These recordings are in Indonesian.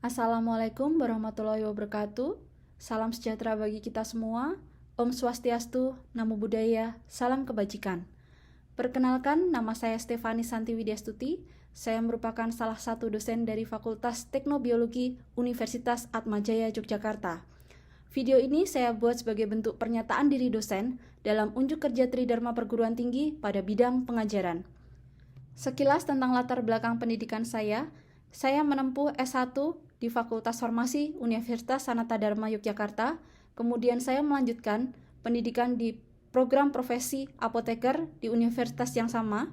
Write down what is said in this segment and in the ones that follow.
Assalamualaikum warahmatullahi wabarakatuh. Salam sejahtera bagi kita semua. Om Swastiastu, Namo Buddhaya, salam kebajikan. Perkenalkan, nama saya Stefani Santi Widyastuti. Saya merupakan salah satu dosen dari Fakultas Teknobiologi Universitas Atmajaya Yogyakarta. Video ini saya buat sebagai bentuk pernyataan diri dosen dalam unjuk kerja Tridharma Perguruan Tinggi pada bidang pengajaran. Sekilas tentang latar belakang pendidikan saya menempuh S1 di Fakultas Farmasi Universitas Sanata Dharma Yogyakarta, kemudian saya melanjutkan pendidikan di program profesi apoteker di universitas yang sama.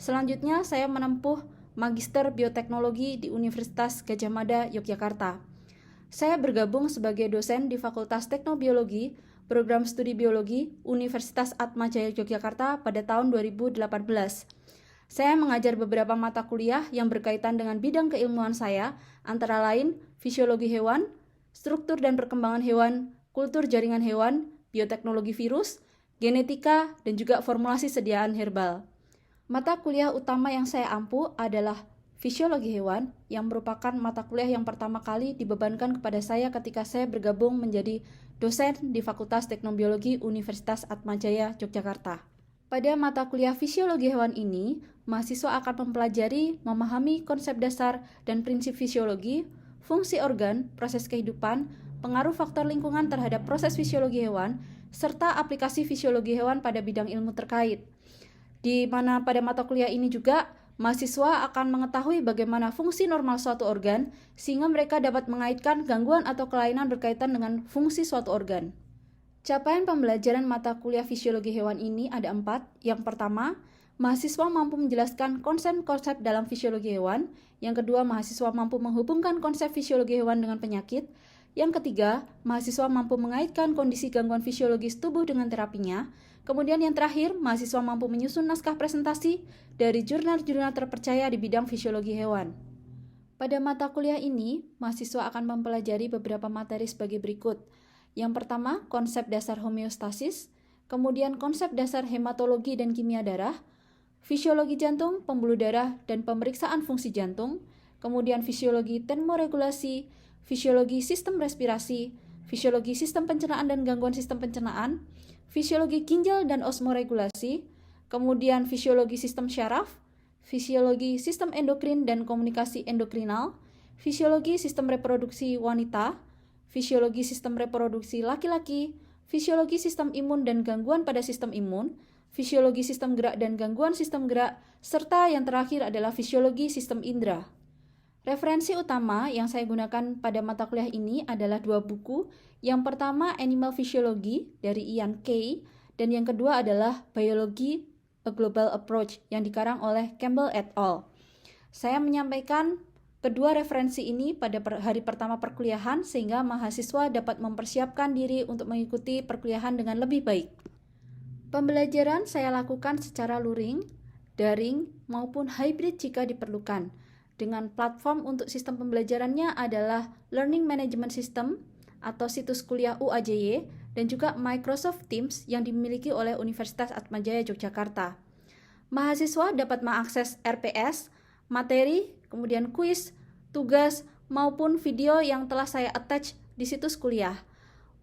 Selanjutnya saya menempuh Magister Bioteknologi di Universitas Gadjah Mada Yogyakarta. Saya bergabung sebagai dosen di Fakultas Teknobiologi, Program Studi Biologi Universitas Atmajaya Yogyakarta pada tahun 2018. Saya mengajar beberapa mata kuliah yang berkaitan dengan bidang keilmuan saya, antara lain fisiologi hewan, struktur dan perkembangan hewan, kultur jaringan hewan, bioteknologi virus, genetika, dan juga formulasi sediaan herbal. Mata kuliah utama yang saya ampu adalah fisiologi hewan, yang merupakan mata kuliah yang pertama kali dibebankan kepada saya ketika saya bergabung menjadi dosen di Fakultas Teknobiologi Universitas Atmajaya Yogyakarta. Pada mata kuliah fisiologi hewan ini, mahasiswa akan mempelajari, memahami konsep dasar dan prinsip fisiologi, fungsi organ, proses kehidupan, pengaruh faktor lingkungan terhadap proses fisiologi hewan, serta aplikasi fisiologi hewan pada bidang ilmu terkait. Di mana pada mata kuliah ini juga, mahasiswa akan mengetahui bagaimana fungsi normal suatu organ, sehingga mereka dapat mengaitkan gangguan atau kelainan berkaitan dengan fungsi suatu organ. Capaian pembelajaran mata kuliah fisiologi hewan ini ada 4. Yang pertama, mahasiswa mampu menjelaskan konsep-konsep dalam fisiologi hewan. Yang kedua, mahasiswa mampu menghubungkan konsep fisiologi hewan dengan penyakit. Yang ketiga, mahasiswa mampu mengaitkan kondisi gangguan fisiologis tubuh dengan terapinya. Kemudian yang terakhir, mahasiswa mampu menyusun naskah presentasi dari jurnal-jurnal terpercaya di bidang fisiologi hewan. Pada mata kuliah ini, mahasiswa akan mempelajari beberapa materi sebagai berikut. Yang pertama, konsep dasar homeostasis, kemudian konsep dasar hematologi dan kimia darah, fisiologi jantung, pembuluh darah, dan pemeriksaan fungsi jantung, kemudian fisiologi termoregulasi, fisiologi sistem respirasi, fisiologi sistem pencernaan dan gangguan sistem pencernaan, fisiologi ginjal dan osmoregulasi, kemudian fisiologi sistem syaraf, fisiologi sistem endokrin dan komunikasi endokrinal, fisiologi sistem reproduksi wanita, fisiologi sistem reproduksi laki-laki, fisiologi sistem imun dan gangguan pada sistem imun, fisiologi sistem gerak dan gangguan sistem gerak, serta yang terakhir adalah fisiologi sistem indera. Referensi utama yang saya gunakan pada mata kuliah ini adalah 2 buku. Yang pertama, Animal Physiology dari Ian Kay, dan yang kedua adalah Biology: A Global Approach yang dikarang oleh Campbell et al. Saya menyampaikan kedua referensi ini pada hari pertama perkuliahan sehingga mahasiswa dapat mempersiapkan diri untuk mengikuti perkuliahan dengan lebih baik. Pembelajaran saya lakukan secara luring, daring, maupun hybrid jika diperlukan. Dengan platform untuk sistem pembelajarannya adalah Learning Management System atau situs kuliah UAJY dan juga Microsoft Teams yang dimiliki oleh Universitas Atmajaya Yogyakarta. Mahasiswa dapat mengakses RPS, materi, kemudian kuis, tugas, maupun video yang telah saya attach di situs kuliah.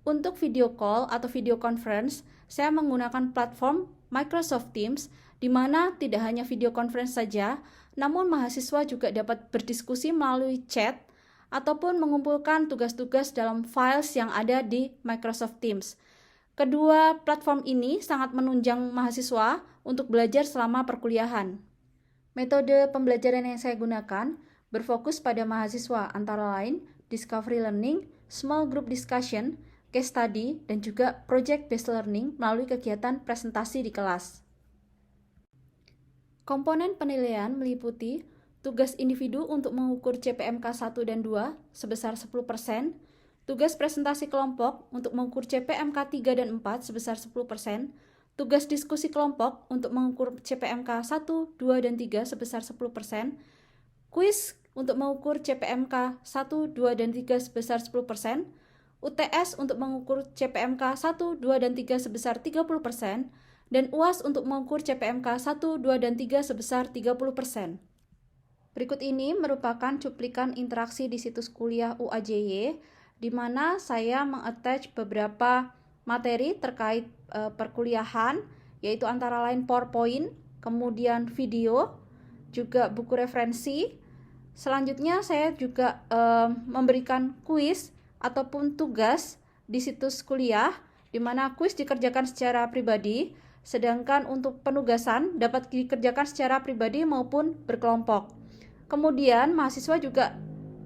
Untuk video call atau video conference, saya menggunakan platform Microsoft Teams, di mana tidak hanya video conference saja, namun mahasiswa juga dapat berdiskusi melalui chat ataupun mengumpulkan tugas-tugas dalam files yang ada di Microsoft Teams. Kedua platform ini sangat menunjang mahasiswa untuk belajar selama perkuliahan. Metode pembelajaran yang saya gunakan berfokus pada mahasiswa antara lain discovery learning, small group discussion, case study, dan juga project-based learning melalui kegiatan presentasi di kelas. Komponen penilaian meliputi tugas individu untuk mengukur CPMK 1 dan 2 sebesar 10%, tugas presentasi kelompok untuk mengukur CPMK 3 dan 4 sebesar 10%, tugas diskusi kelompok untuk mengukur CPMK 1, 2, dan 3 sebesar 10%, kuis untuk mengukur CPMK 1, 2, dan 3 sebesar 10%, UTS untuk mengukur CPMK 1, 2, dan 3 sebesar 30%, dan UAS untuk mengukur CPMK 1, 2, dan 3 sebesar 30%. Berikut ini merupakan cuplikan interaksi di situs kuliah UAJY, di mana saya mengattach beberapa materi terkait perkuliahan, yaitu antara lain PowerPoint, kemudian video, juga buku referensi. Selanjutnya saya juga memberikan kuis ataupun tugas di situs kuliah, di mana kuis dikerjakan secara pribadi, sedangkan untuk penugasan dapat dikerjakan secara pribadi maupun berkelompok. Kemudian mahasiswa juga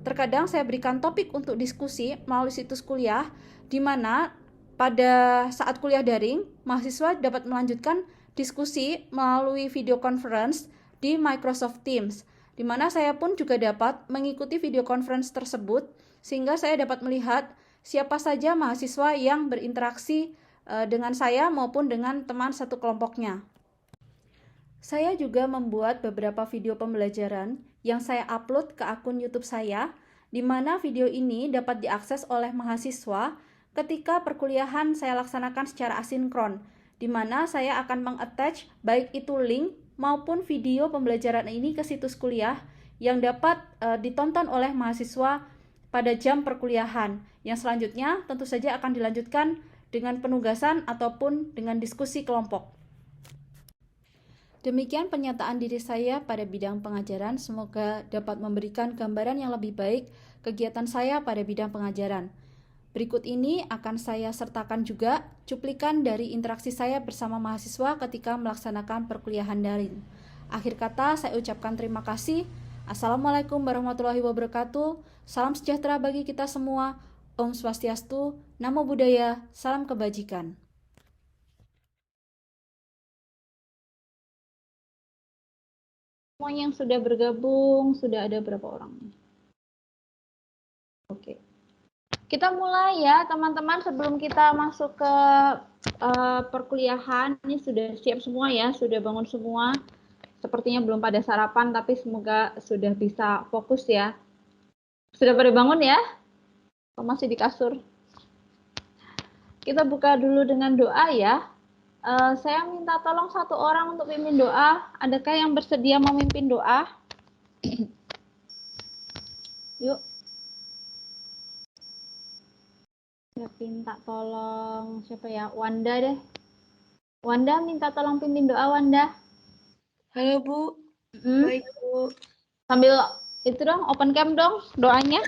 terkadang saya berikan topik untuk diskusi melalui situs kuliah, di mana pada saat kuliah daring, mahasiswa dapat melanjutkan diskusi melalui video conference di Microsoft Teams, di mana saya pun juga dapat mengikuti video conference tersebut, sehingga saya dapat melihat siapa saja mahasiswa yang berinteraksi dengan saya maupun dengan teman satu kelompoknya. Saya juga membuat beberapa video pembelajaran yang saya upload ke akun YouTube saya, di mana video ini dapat diakses oleh mahasiswa ketika perkuliahan saya laksanakan secara asinkron, di mana saya akan mengattach baik itu link maupun video pembelajaran ini ke situs kuliah yang dapat ditonton oleh mahasiswa pada jam perkuliahan, yang selanjutnya tentu saja akan dilanjutkan dengan penugasan ataupun dengan diskusi kelompok. Demikian pernyataan diri saya pada bidang pengajaran, semoga dapat memberikan gambaran yang lebih baik kegiatan saya pada bidang pengajaran. Berikut ini akan saya sertakan juga cuplikan dari interaksi saya bersama mahasiswa ketika melaksanakan perkuliahan daring. Akhir kata, saya ucapkan terima kasih. Assalamualaikum warahmatullahi wabarakatuh. Salam sejahtera bagi kita semua. Om Swastiastu, Namo Buddhaya, salam kebajikan. Semuanya yang sudah bergabung, sudah ada berapa orang? Oke. Kita mulai ya teman-teman, sebelum kita masuk ke perkuliahan. Ini sudah siap semua ya, sudah bangun semua. Sepertinya belum pada sarapan, tapi semoga sudah bisa fokus ya. Sudah pada bangun ya? Atau masih di kasur? Kita buka dulu dengan doa ya. Saya minta tolong satu orang untuk pimpin doa. Adakah yang bersedia memimpin doa? Yuk. Saya minta tolong siapa ya? Wanda deh. Wanda minta tolong pimpin doa, Wanda. Halo Bu. Baik Bu. Sambil itu dong, open cam dong doanya.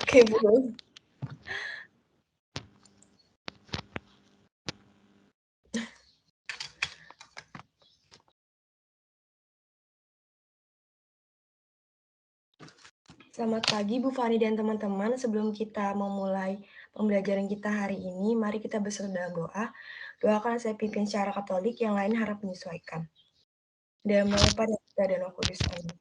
Oke Bu. Selamat pagi Bu Fani dan teman-teman. Sebelum kita memulai pembelajaran kita hari ini, mari kita bersatu dalam doa. Doakan saya pimpin secara Katolik, yang lain harap menyesuaikan. Dalam nama Bapa dan Putra dan Roh Kudus. Amin.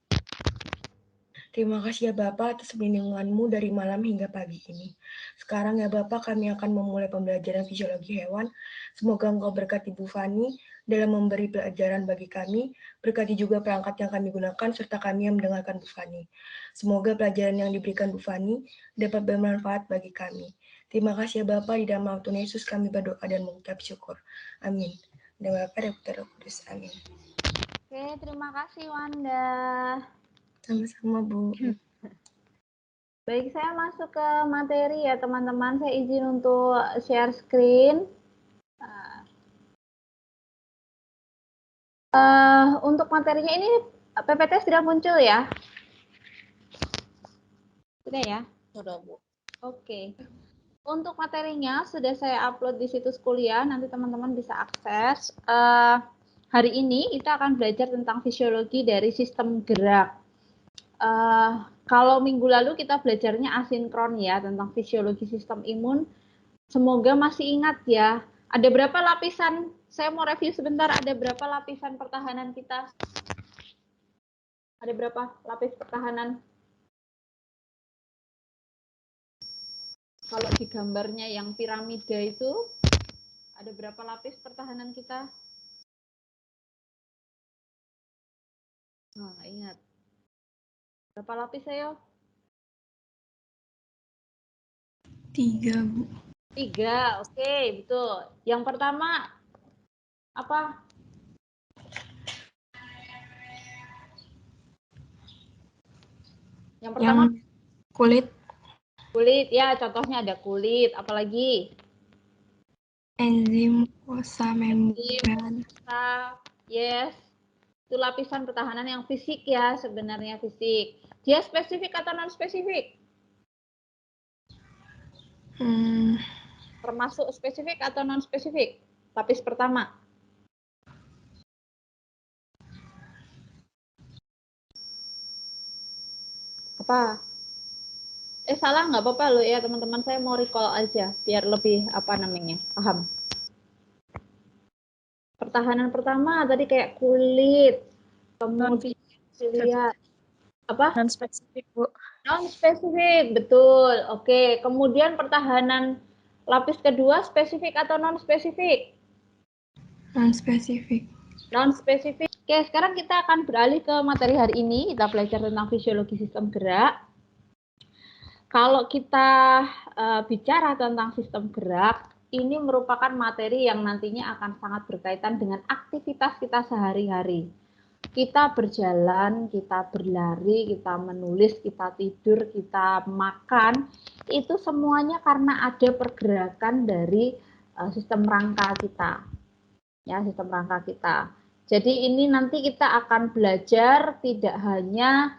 Terima kasih ya Bapak atas perlindungan-Mu dari malam hingga pagi ini. Sekarang ya Bapak, kami akan memulai pembelajaran fisiologi hewan. Semoga Engkau berkati Bu Fani dalam memberi pelajaran bagi kami, berkati juga perangkat yang kami gunakan, serta kami yang mendengarkan Bu Fani. Semoga pelajaran yang diberikan Bu Fani dapat bermanfaat bagi kami. Terima kasih ya Bapak, di dalam nama Tuhan Yesus kami berdoa dan mengucap syukur. Amin. Dalam nama Bapa dan Putra dan Roh Kudus. Amin. Oke, terima kasih Wanda. Sama-sama Bu. Baik, saya masuk ke materi ya teman-teman. Saya izin untuk share screen. Untuk materinya ini PPT sudah muncul ya? Sudah ya? Sudah Bu. Oke. Untuk materinya sudah saya upload di situs kuliah, nanti teman-teman bisa akses. Hari ini kita akan belajar tentang fisiologi dari sistem gerak. Kalau minggu lalu kita belajarnya asinkron ya, tentang fisiologi sistem imun. Semoga masih ingat ya. Ada berapa lapisan? Saya mau review sebentar, ada berapa lapisan pertahanan kita? Ada berapa lapis pertahanan? Kalau di gambarnya yang piramida itu, ada berapa lapis pertahanan kita? Nah, ingat. Berapa lapis ayo? 3 Bu. 3, oke, betul. Yang pertama, apa? Yang pertama kulit. Kulit, ya contohnya ada kulit, apalagi? Enzim, mukosa, membran. Yes. Itu lapisan pertahanan yang fisik ya, sebenarnya fisik. Dia spesifik atau non spesifik? Termasuk spesifik atau non spesifik? Lapis pertama. Apa? Salah nggak apa-apa loh ya teman-teman, saya mau recall aja biar lebih apa namanya paham. Pertahanan pertama tadi kayak kulit, kemudian dilihat apa? Non spesifik, Bu. Non spesifik, betul. Oke, kemudian pertahanan lapis kedua spesifik atau non spesifik? Non spesifik. Non spesifik. Oke, sekarang kita akan beralih ke materi hari ini. Kita belajar tentang fisiologi sistem gerak. Kalau kita bicara tentang sistem gerak, ini merupakan materi yang nantinya akan sangat berkaitan dengan aktivitas kita sehari-hari. Kita berjalan, kita berlari, kita menulis, kita tidur, kita makan, itu semuanya karena ada pergerakan dari sistem rangka kita. Ya, sistem rangka kita. Jadi ini nanti kita akan belajar tidak hanya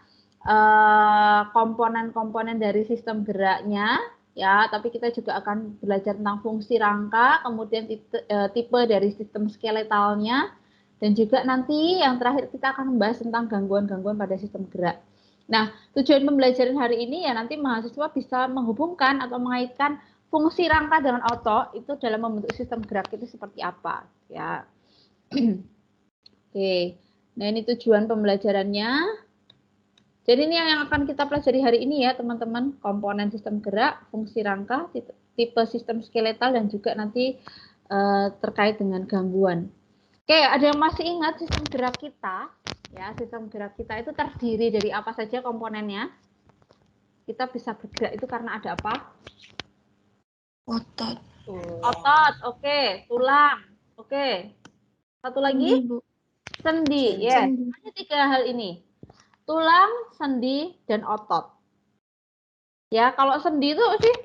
komponen-komponen dari sistem geraknya, ya, tapi kita juga akan belajar tentang fungsi rangka, kemudian tipe dari sistem skeletalnya, dan juga nanti yang terakhir kita akan membahas tentang gangguan-gangguan pada sistem gerak. Nah, tujuan pembelajaran hari ini ya nanti mahasiswa bisa menghubungkan atau mengaitkan fungsi rangka dengan otot itu dalam membentuk sistem gerak itu seperti apa, ya. Oke, nah ini tujuan pembelajarannya. Jadi ini yang akan kita pelajari hari ini ya teman-teman, komponen sistem gerak, fungsi rangka, tipe sistem skeletal, dan juga nanti terkait dengan gangguan. Oke, ada yang masih ingat sistem gerak kita? Ya, sistem gerak kita itu terdiri dari apa saja komponennya? Kita bisa bergerak itu karena ada apa? Otot. Otot, oke. Tulang, oke. Satu lagi? Sendi, Bu. Sendi, yes. Hanya 3 hal ini. Tulang, sendi, dan otot. Ya, kalau sendi itu sih,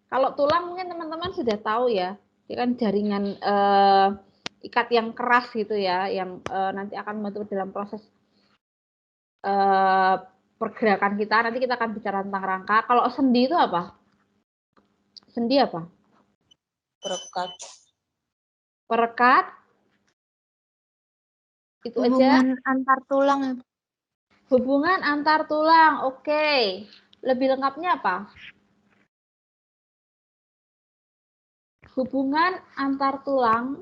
kalau tulang mungkin teman-teman sudah tahu ya, dia kan jaringan ikat yang keras gitu ya, yang nanti akan membantu dalam proses pergerakan kita. Nanti kita akan bicara tentang rangka. Kalau sendi itu apa? Sendi apa? Perekat. Perekat. Itu Hubungan aja. antar tulang ya. Hubungan antar tulang, oke. Lebih lengkapnya apa? Hubungan antar tulang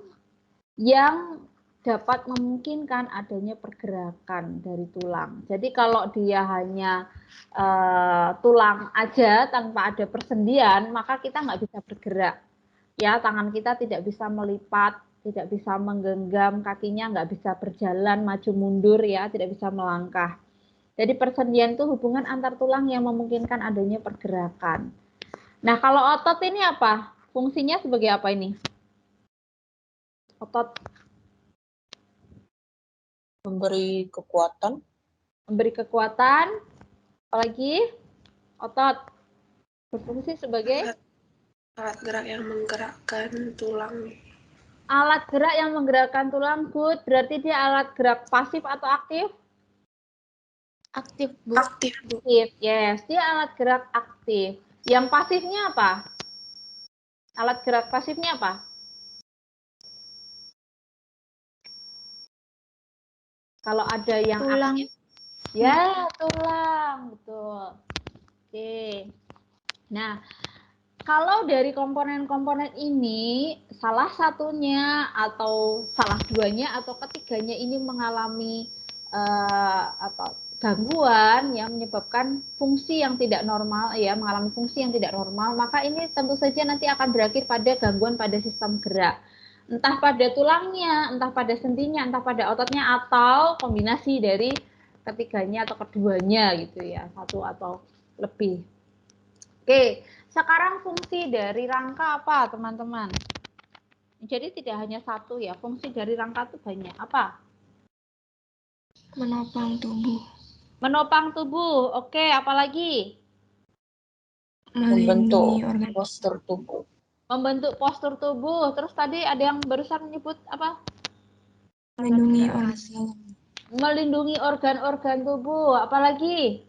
yang dapat memungkinkan adanya pergerakan dari tulang. Jadi kalau dia hanya tulang aja tanpa ada persendian, maka kita nggak bisa bergerak. Ya, tangan kita tidak bisa melipat, tidak bisa menggenggam, kakinya nggak bisa berjalan maju mundur ya, tidak bisa melangkah. Jadi persendian itu hubungan antar tulang yang memungkinkan adanya pergerakan. Nah, kalau otot ini apa? Fungsinya sebagai apa ini? Otot Memberi kekuatan. memberi kekuatan, apalagi otot berfungsi sebagai alat gerak yang menggerakkan tulang. Alat gerak yang menggerakkan tulang, good. Berarti dia alat gerak pasif atau aktif? Aktif, Bu. Aktif, Bu. Aktif, yes. Dia alat gerak aktif. Yang pasifnya apa? Alat gerak pasifnya apa? Kalau ada yang Tulang. aktif, ya tulang, betul. Oke. Nah, kalau dari komponen-komponen ini, salah satunya atau salah duanya atau ketiganya ini mengalami gangguan yang menyebabkan fungsi yang tidak normal, ya mengalami fungsi yang tidak normal, maka ini tentu saja nanti akan berakhir pada gangguan pada sistem gerak. Entah pada tulangnya, entah pada sendinya, entah pada ototnya, atau kombinasi dari ketiganya atau keduanya gitu ya, satu atau lebih. Oke, sekarang fungsi dari rangka apa teman-teman? Jadi tidak hanya satu ya, fungsi dari rangka itu banyak. Apa? Menopang tubuh. Menopang tubuh. Oke, apalagi? Membentuk Melindungi organ postur tubuh. Membentuk postur tubuh. Terus tadi ada yang barusan menyebut apa? melindungi organ Melindungi organ-organ tubuh. Apalagi?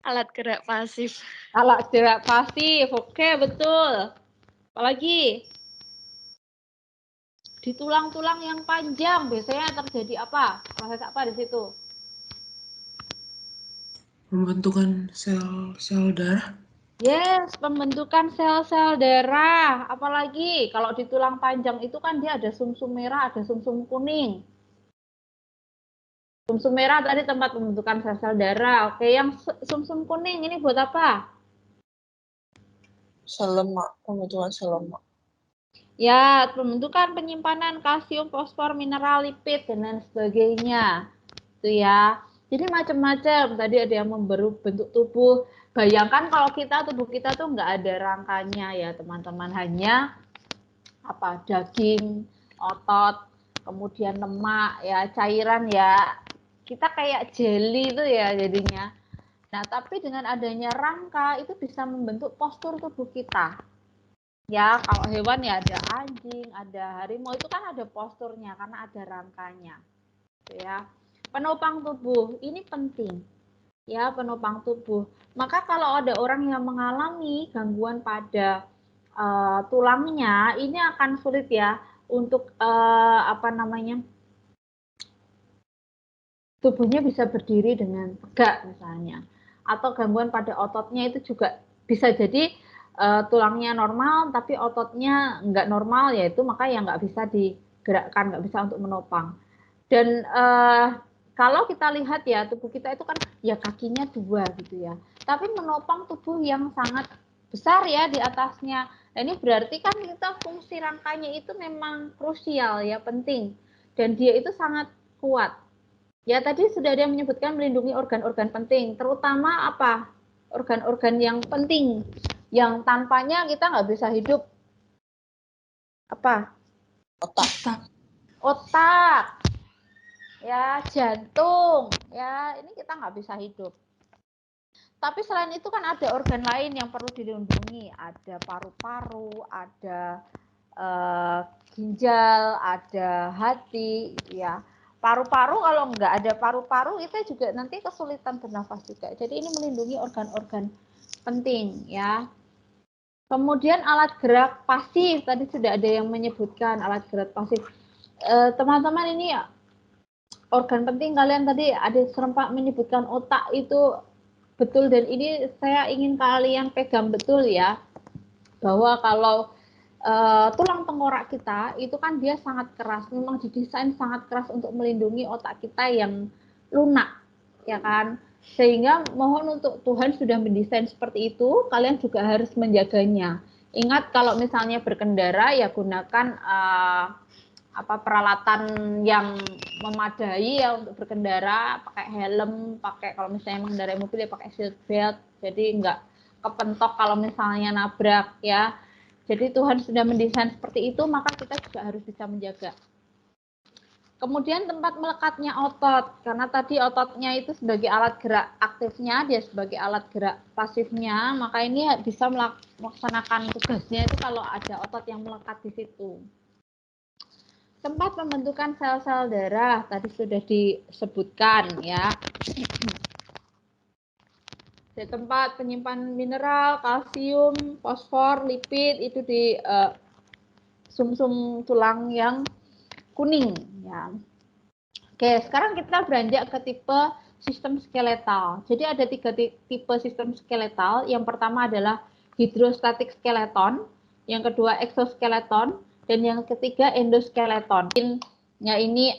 Alat gerak pasif. Alat gerak pasif. Oke, betul. Apalagi? Di tulang-tulang yang panjang biasanya terjadi apa? Proses apa di situ? Pembentukan sel-sel darah. Yes, pembentukan sel-sel darah. Apalagi kalau di tulang panjang itu kan dia ada sumsum merah, ada sumsum kuning. Sumsum merah tadi tempat pembentukan sel-sel darah. Oke, yang sumsum kuning ini buat apa? Sel lemak, pembentukan sel lemak. Ya, pembentukan penyimpanan kalsium, fosfor, mineral, lipid, dan lain sebagainya. Itu ya. Jadi macam-macam. Tadi ada yang membentuk tubuh. Bayangkan kalau tubuh kita tuh nggak ada rangkanya ya teman-teman. Hanya apa daging, otot, kemudian lemak ya, cairan ya. Kita kayak jelly itu ya jadinya. Nah, tapi dengan adanya rangka itu bisa membentuk postur tubuh kita. Ya, kalau hewan ya ada anjing, ada harimau itu kan ada posturnya karena ada rangkanya. Ya. Penopang tubuh ini penting. Ya, penopang tubuh. Maka kalau ada orang yang mengalami gangguan pada tulangnya, ini akan sulit ya untuk tubuhnya bisa berdiri dengan tegak misalnya. Atau gangguan pada ototnya itu juga bisa jadi tulangnya normal tapi ototnya nggak normal, yaitu maka yang nggak bisa digerakkan, nggak bisa untuk menopang. Dan kalau kita lihat ya tubuh kita itu kan ya kakinya 2 gitu ya, tapi menopang tubuh yang sangat besar ya di atasnya. Nah, ini berarti kan kita fungsi rangkanya itu memang krusial ya, penting, dan dia itu sangat kuat. Ya tadi sudah ada yang menyebutkan melindungi organ-organ penting, terutama apa? Organ-organ yang penting, yang tanpanya kita nggak bisa hidup. Apa? Otak. Otak. Ya, jantung. Ya, ini kita nggak bisa hidup. Tapi selain itu kan ada organ lain yang perlu dilindungi. Ada paru-paru, ada ginjal, ada hati, ya. Paru-paru kalau nggak ada paru-paru itu juga nanti kesulitan bernafas juga. Jadi ini melindungi organ-organ penting, ya. Kemudian alat gerak pasif, tadi sudah ada yang menyebutkan alat gerak pasif. Teman-teman ini organ penting, kalian tadi ada serempak menyebutkan otak, itu betul, dan ini saya ingin kalian pegang betul ya, bahwa kalau tulang tengkorak kita itu kan dia sangat keras, memang didesain sangat keras untuk melindungi otak kita yang lunak, ya kan? Sehingga mohon untuk Tuhan sudah mendesain seperti itu, kalian juga harus menjaganya. Ingat kalau misalnya berkendara ya gunakan peralatan yang memadai ya untuk berkendara, pakai helm, pakai kalau misalnya mengendarai mobil ya pakai seat belt, jadi nggak kepentok kalau misalnya nabrak ya. Jadi Tuhan sudah mendesain seperti itu, maka kita juga harus bisa menjaga. Kemudian tempat melekatnya otot, karena tadi ototnya itu sebagai alat gerak aktifnya, dia sebagai alat gerak pasifnya, maka ini bisa melaksanakan tugasnya itu kalau ada otot yang melekat di situ. Tempat pembentukan sel-sel darah tadi sudah disebutkan ya. Di tempat penyimpan mineral, kalsium, fosfor, lipid itu di sumsum tulang yang kuning ya. Oke, sekarang kita beranjak ke tipe sistem skeletal. Jadi ada 3 tipe sistem skeletal. Yang pertama adalah hidrostatik skeleton, yang kedua eksoskeleton, dan yang ketiga endoskeleton. Ya ini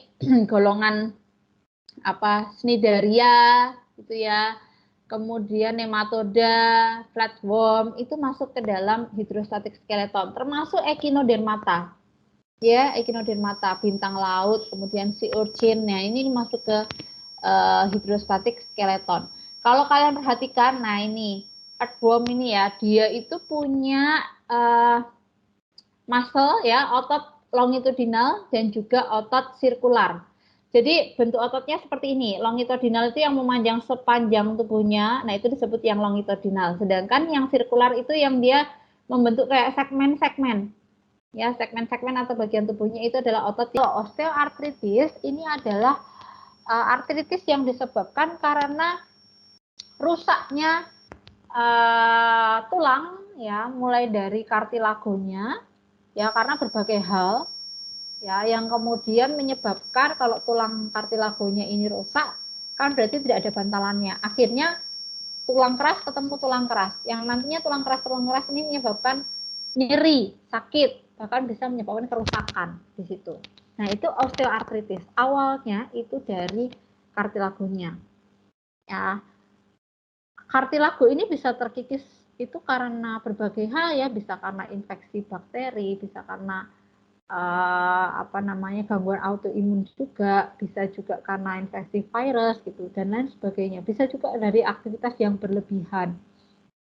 golongan Cnidaria gitu ya. Kemudian nematoda, flatworm itu masuk ke dalam hidrostatik skeleton, termasuk echinodermata. Ya, echinodermata, bintang laut, kemudian sea urchin. Nah, ini masuk ke hidrostatik skeleton. Kalau kalian perhatikan, nah ini earthworm ini ya, dia itu punya muscle ya, otot longitudinal dan juga otot sirkular. Jadi bentuk ototnya seperti ini. Longitudinal itu yang memanjang sepanjang tubuhnya. Nah, itu disebut yang longitudinal. Sedangkan yang sirkular itu yang dia membentuk kayak segmen-segmen. Ya, segmen-segmen atau bagian tubuhnya itu adalah otot. Osteoartritis ini adalah artritis yang disebabkan karena rusaknya tulang, ya, mulai dari kartilagonya, ya, karena berbagai hal, ya, yang kemudian menyebabkan kalau tulang kartilagonya ini rusak, kan berarti tidak ada bantalannya. Akhirnya tulang keras ketemu tulang keras, yang nantinya tulang keras ini menyebabkan nyeri, sakit, bahkan bisa menyebabkan kerusakan di situ. Nah, itu osteoartritis. Awalnya itu dari kartilagonya. Ya, kartilago ini bisa terkikis itu karena berbagai hal, ya, bisa karena infeksi bakteri, bisa karena gangguan autoimun juga, bisa juga karena infeksi virus gitu dan lain sebagainya, bisa juga dari aktivitas yang berlebihan.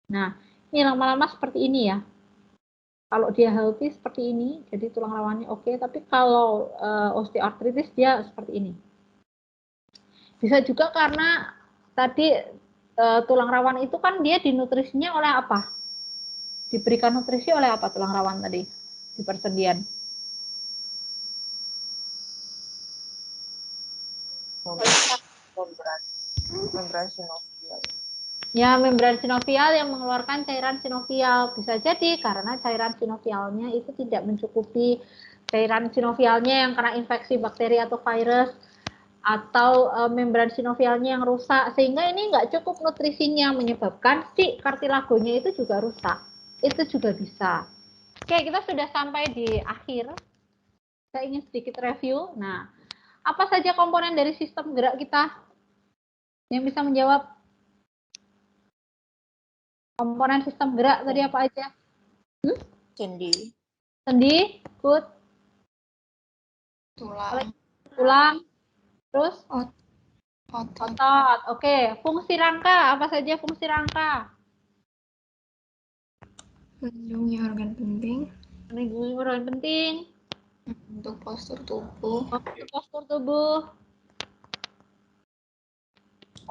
Nah, ini lama-lama seperti ini, ya, kalau dia healthy seperti ini, jadi tulang rawannya oke, tapi kalau osteoartritis dia seperti ini. Bisa juga karena tadi tulang rawan itu kan dia dinutrisinya oleh apa? Diberikan nutrisi oleh apa tulang rawan tadi di persendian? Membran sinovial. Ya, membran sinovial yang mengeluarkan cairan sinovial. Bisa jadi karena cairan sinovialnya itu tidak mencukupi, cairan sinovialnya yang kena infeksi bakteri atau virus, atau membran sinovialnya yang rusak, sehingga ini nggak cukup nutrisinya, menyebabkan si kartilagonya itu juga rusak. Itu juga bisa. Oke, kita sudah sampai di akhir. Saya ingin sedikit review. Nah, apa saja komponen dari sistem gerak kita yang bisa menjawab? Komponen sistem gerak tadi apa aja? Sendi. Sendi, good. Tulang. Terus? Otot. Oke. Fungsi rangka, apa saja fungsi rangka? Melindungi organ penting. Melindungi organ penting. Untuk postur tubuh. Untuk postur tubuh.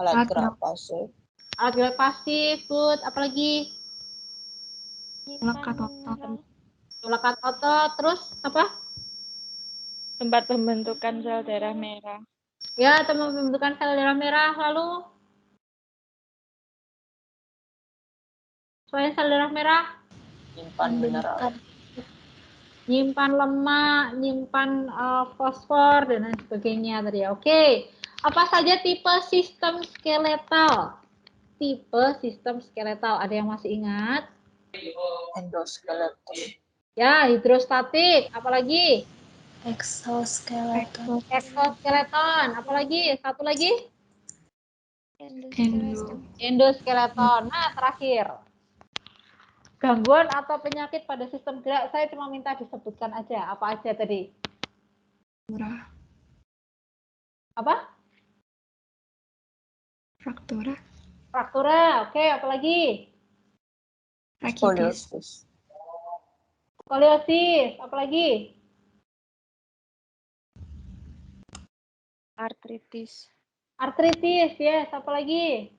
Alat gerak pasif. Alat gerak pasif, good. Apalagi? Melekat otot. Melekat otot. Terus apa? Tempat pembentukan sel darah merah. Ya, tempat pembentukan sel darah merah. Lalu? Selain sel darah merah? Nyimpan mineral. Nyimpan lemak, nyimpan fosfor, dan lain sebagainya tadi. Oke. Apa saja tipe sistem skeletal? Tipe sistem skeletal. Ada yang masih ingat? Endoskeleton. Ya, hidrostatik. Apalagi? Exoskeleton. Exoskeleton. Apalagi? Satu lagi? Endoskeleton. Nah, terakhir. Gangguan atau penyakit pada sistem gerak, saya cuma minta disebutkan aja. Apa aja tadi? Apa? Fraktura. Fraktura. Oke, apalagi? Skoliosis. Skoliosis. Apalagi? Artritis. Artritis, yes. Apalagi?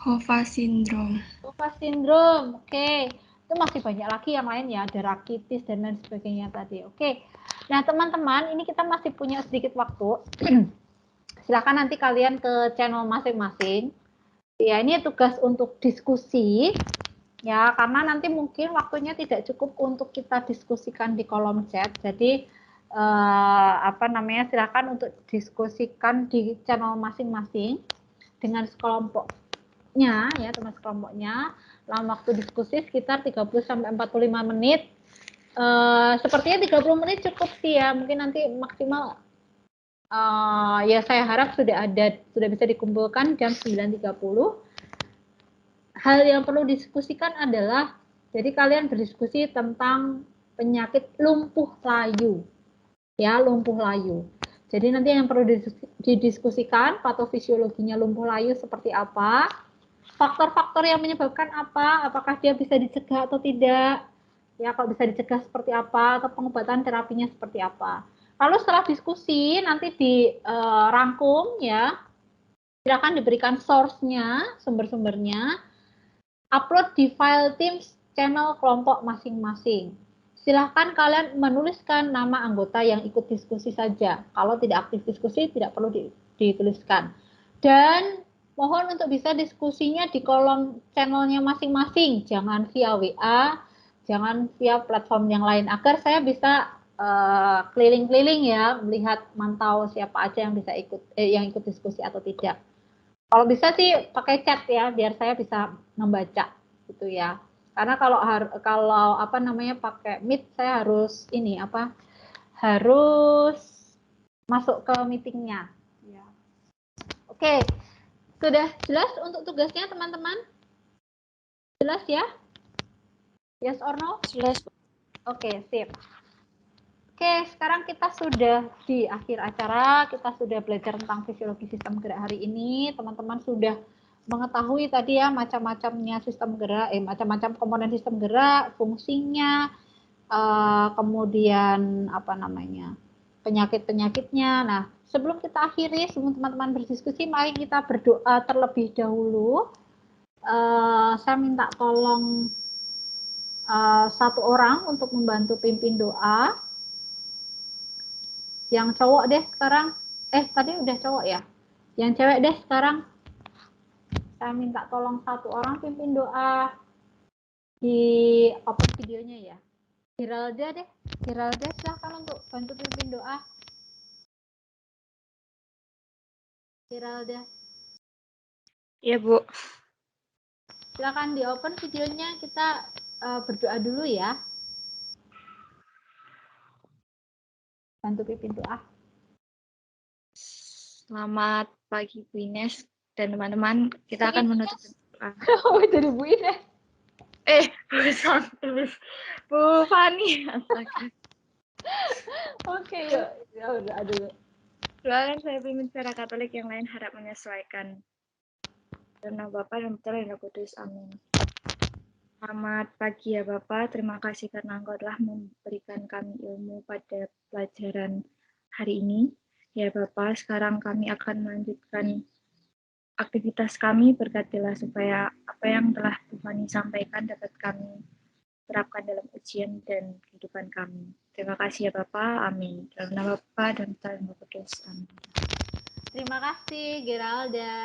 Hova syndrome. Hova syndrome. Oke. Itu masih banyak lagi yang lain, ya. Ada rakitis dan lain sebagainya tadi. Oke. Nah, teman-teman, ini kita masih punya sedikit waktu. Silakan nanti kalian ke channel masing-masing. Ya, ini tugas untuk diskusi. Ya, karena nanti mungkin waktunya tidak cukup untuk kita diskusikan di kolom chat. Jadi silakan untuk diskusikan di channel masing-masing dengan sekelompoknya, ya, teman sekelompoknya. Dalam waktu diskusi sekitar 30 sampai 45 menit. Sepertinya 30 menit cukup sih, ya. Mungkin nanti maksimal ya saya harap sudah bisa dikumpulkan jam 9.30. Hal yang perlu didiskusikan adalah, jadi kalian berdiskusi tentang penyakit lumpuh layu. Ya, lumpuh layu. Jadi nanti yang perlu didiskusikan, patofisiologinya lumpuh layu seperti apa, faktor-faktor yang menyebabkan apa, apakah dia bisa dicegah atau tidak, ya, kalau bisa dicegah seperti apa, atau pengobatan terapinya seperti apa. Lalu setelah diskusi nanti dirangkum ya. Silakan diberikan source-nya, sumber-sumbernya, upload di file Teams channel kelompok masing-masing. Silahkan kalian menuliskan nama anggota yang ikut diskusi saja. Kalau tidak aktif diskusi, tidak perlu dituliskan. Dan mohon untuk bisa diskusinya di kolom channelnya masing-masing. Jangan via WA, jangan via platform yang lain. Agar saya bisa keliling-keliling ya, melihat mantau siapa aja yang bisa yang ikut diskusi atau tidak. Kalau bisa sih pakai chat ya, biar saya bisa membaca gitu ya. Karena kalau apa namanya pakai Meet, saya harus harus masuk ke meetingnya. Ya. Oke, sudah jelas untuk tugasnya teman-teman? Jelas ya? Yes or no? Jelas. Oke, sip. Oke, sekarang kita sudah di akhir acara, kita sudah belajar tentang fisiologi sistem gerak hari ini. Teman-teman sudah mengetahui tadi ya macam-macamnya sistem gerak, macam-macam komponen sistem gerak, fungsinya, kemudian apa namanya, penyakit-penyakitnya. Nah, sebelum kita akhiri, sebelum teman-teman berdiskusi, mari kita berdoa terlebih dahulu. Saya minta tolong satu orang untuk membantu pimpin doa. Yang cowok deh sekarang. Tadi udah cowok ya. Yang cewek deh sekarang. Saya minta tolong satu orang pimpin doa. Di open videonya ya. Giralda deh. Giralda silahkan untuk bantu pimpin doa. Giralda. Iya, Bu. Silahkan di open videonya, kita berdoa dulu ya. Bantu pimpin doa. Selamat pagi Bu Ines dan teman-teman. Kita akan menutup doa. Oh, jadi Bu Ines. Bukan Bu Fani. Astaga. Oke, yuk. Ya udah, aduh. Doakan saya pimpin secara Katolik yang lain harap menyesuaikan. Karena Bapa dan Putra dan Roh Kudus. Amin. Selamat pagi ya Bapak. Terima kasih karena Engkau telah memberikan kami ilmu pada pelajaran hari ini. Ya Bapak, sekarang kami akan melanjutkan aktivitas kami. Berkatilah supaya apa yang telah Tuhan sampaikan dapat kami terapkan dalam ujian dan kehidupan kami. Terima kasih ya Bapak. Amin. Dalam nama Bapa dan Putra dan Roh Kudus. Amin. Terima kasih, Geralda.